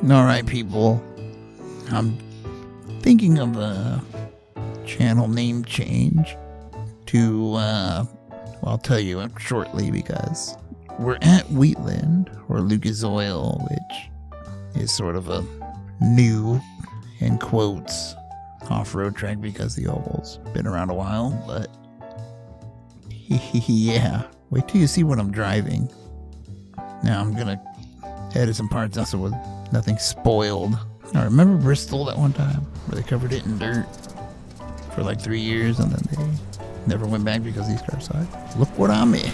Alright, people. I'm thinking of a channel name change to, I'll tell you shortly because we're at Wheatland, or Lucas Oil, which is sort of a new, in quotes, off-road track because the oval's been around a while, but yeah, wait till you see what I'm driving. Now I'm gonna edit some parts out so nothing spoiled. I remember Bristol that one time where they covered it in dirt for like 3 years and then they never went back because these cars suck. Look what I'm in.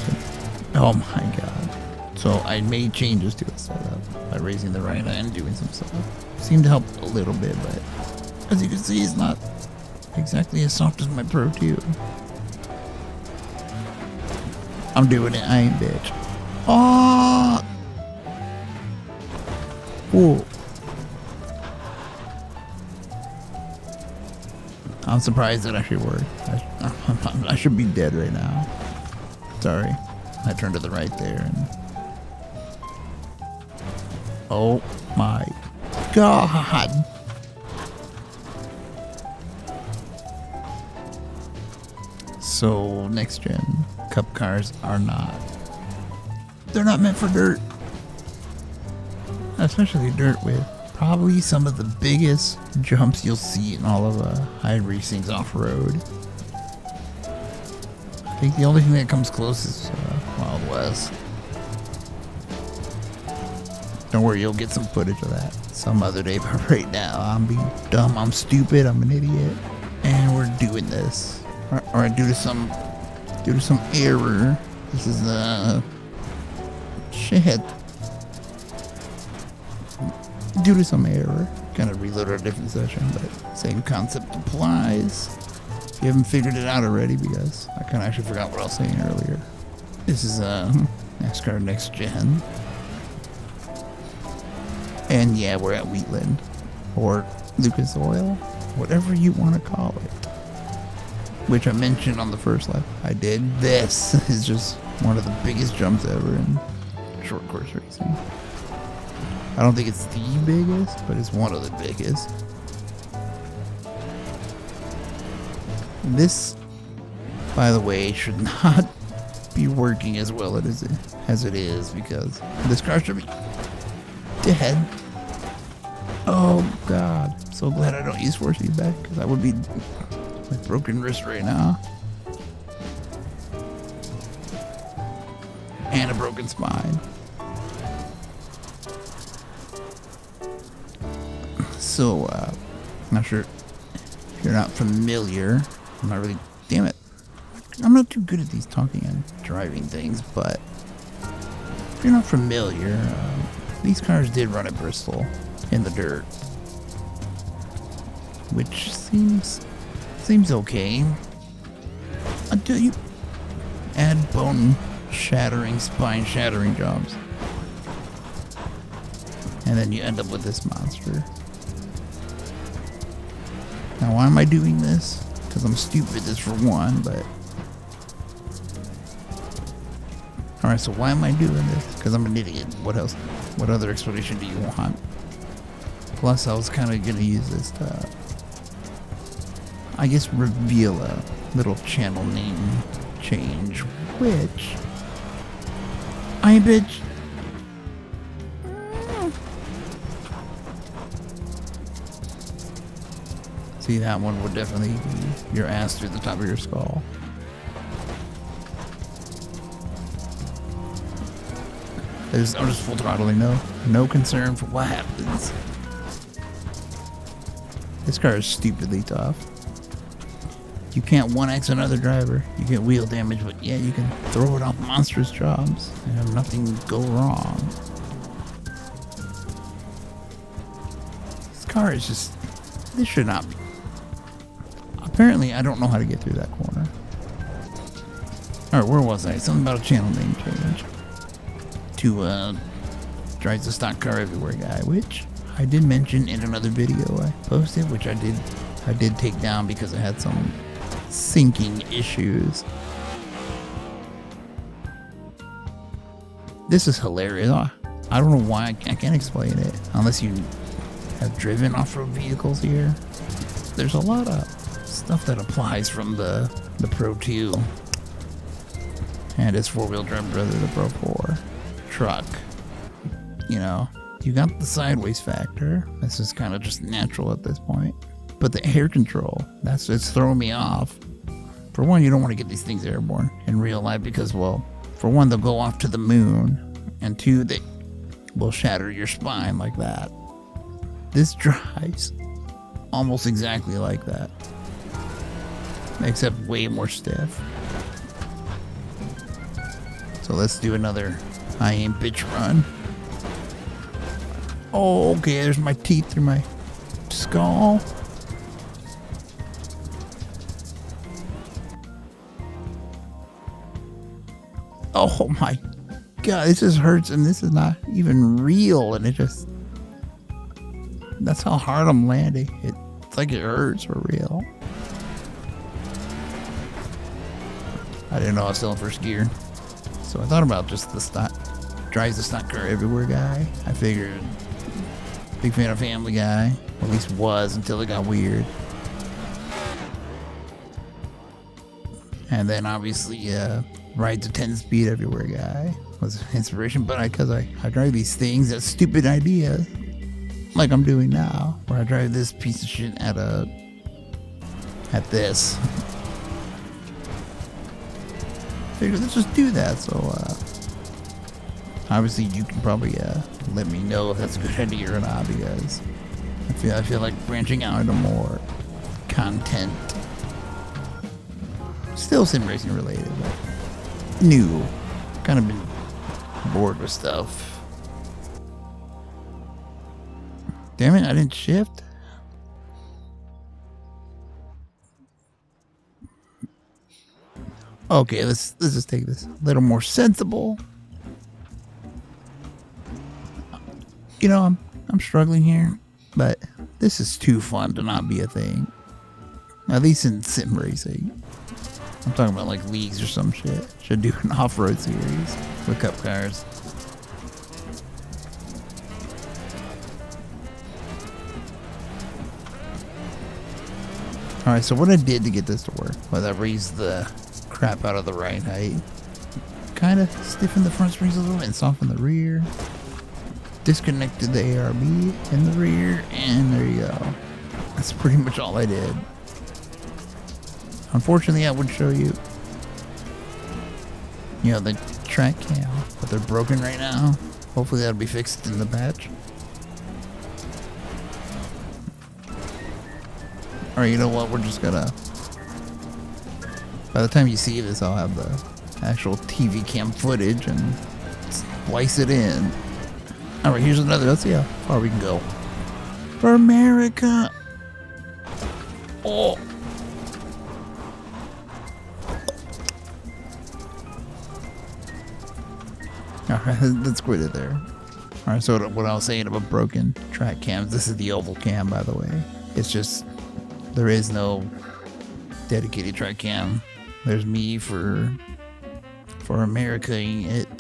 Oh my god. So I made changes to it setup by raising the right end, doing some stuff. Seemed to help a little bit, but as you can see, it's not exactly as soft as my Pro 2. I'm doing it, I ain't bitch. Oh! Whoa. I'm surprised it actually worked. I should be dead right now. Sorry. I turned to the right there and... Oh my god! So, next gen Cup cars are not... They're not meant for dirt. Especially dirt with probably some of the biggest jumps you'll see in all of iRacing's off-road. I think the only thing that comes close is Wild West. Don't worry, you'll get some footage of that some other day, but right now I'm being dumb, I'm stupid, I'm an idiot, and we're doing this. Alright, due to some error, this is shit. Due to some error, kind of reloaded a different session, but same concept applies. If you haven't figured it out already, because I kind of actually forgot what I was saying earlier. This is NASCAR Next Gen. And yeah, we're at Wheatland, or Lucas Oil, whatever you want to call it. Which I mentioned on the first lap. I did. This is just one of the biggest jumps ever in short course racing. I don't think it's the biggest, but it's one of the biggest. This, by the way, should not be working as well as it is because this car should be dead. Oh god, I'm so glad I don't use force feedback because I would be with broken wrist right now and a broken spine. So, I'm not sure if you're not familiar. I'm not really, damn it. I'm not too good at these talking and driving things, but if you're not familiar, these cars did run at Bristol in the dirt, which seems okay until you add bone shattering, spine shattering jobs, and then you end up with this monster. Now, why am I doing this? Because I'm stupid, that's for one, but... Alright, so why am I doing this? Because I'm an idiot. What else? What other explanation do you want? Plus, I was kind of going to use this to... I guess reveal a little channel name change, which... I bitch... See, that one would definitely be your ass through the top of your skull. I'm just full throttling, no concern for what happens. This car is stupidly tough. You can't 1x another driver. You get wheel damage, but yeah, you can throw it off monstrous jobs and have nothing go wrong. This car is just... This should not be... Apparently, I don't know how to get through that corner. Alright, where was I? Something about a channel name change. To, drives the stock car everywhere guy, which I did mention in another video I posted, which I did take down because I had some syncing issues. This is hilarious. I don't know why. I can't explain it unless you have driven off-road vehicles here. There's a lot of stuff that applies from the Pro 2 and its four-wheel drive brother, the Pro 4 truck. You know, you got the sideways factor. This is kind of just natural at this point. But the air control, it's throwing me off. For one, you don't want to get these things airborne in real life because, well, for one, they'll go off to the moon, and two, they will shatter your spine like that. This drives almost exactly like that, except way more stiff. So let's do another I Ain't Bitch run. Oh, okay, there's my teeth through my skull. Oh my god, this just hurts, and this is not even real, and that's how hard I'm landing. It's like it hurts for real. I didn't know I was still in first gear, so I thought about just drives the stock car everywhere guy. I figured, big fan of Family Guy, or at least was until it got weird. And then obviously, ride to 10 speed everywhere guy was inspiration, but because I drive these things, that stupid idea, like I'm doing now, where I drive this piece of shit at this. Figured let's just do that. So obviously you can probably let me know if that's a good idea or not, because I feel like branching out into more content. Still sim racing related, but new. Kind of been bored with stuff. Damn it, I didn't shift. Okay, let's just take this a little more sensible. You know, I'm struggling here, but this is too fun to not be a thing. At least in sim racing. I'm talking about like leagues or some shit. Should do an off-road series with cup cars. Alright, so what I did to get this to work was I raised the crap out of the right height. Kind of stiffened the front springs a little bit and softened the rear. Disconnected the ARB in the rear, and there you go. That's pretty much all I did. Unfortunately, I would show you, the track cam, but they're broken right now. Hopefully that'll be fixed in the patch. Or you know what, we're just gonna, by the time you see this, I'll have the actual TV cam footage and splice it in. Alright, here's another, let's see how far we can go. For America! Oh! Alright, let's quit it there. Alright, so what I was saying about broken track cams, this is the oval cam, by the way. It's just, there is no dedicated track cam. There's me for America-ing it.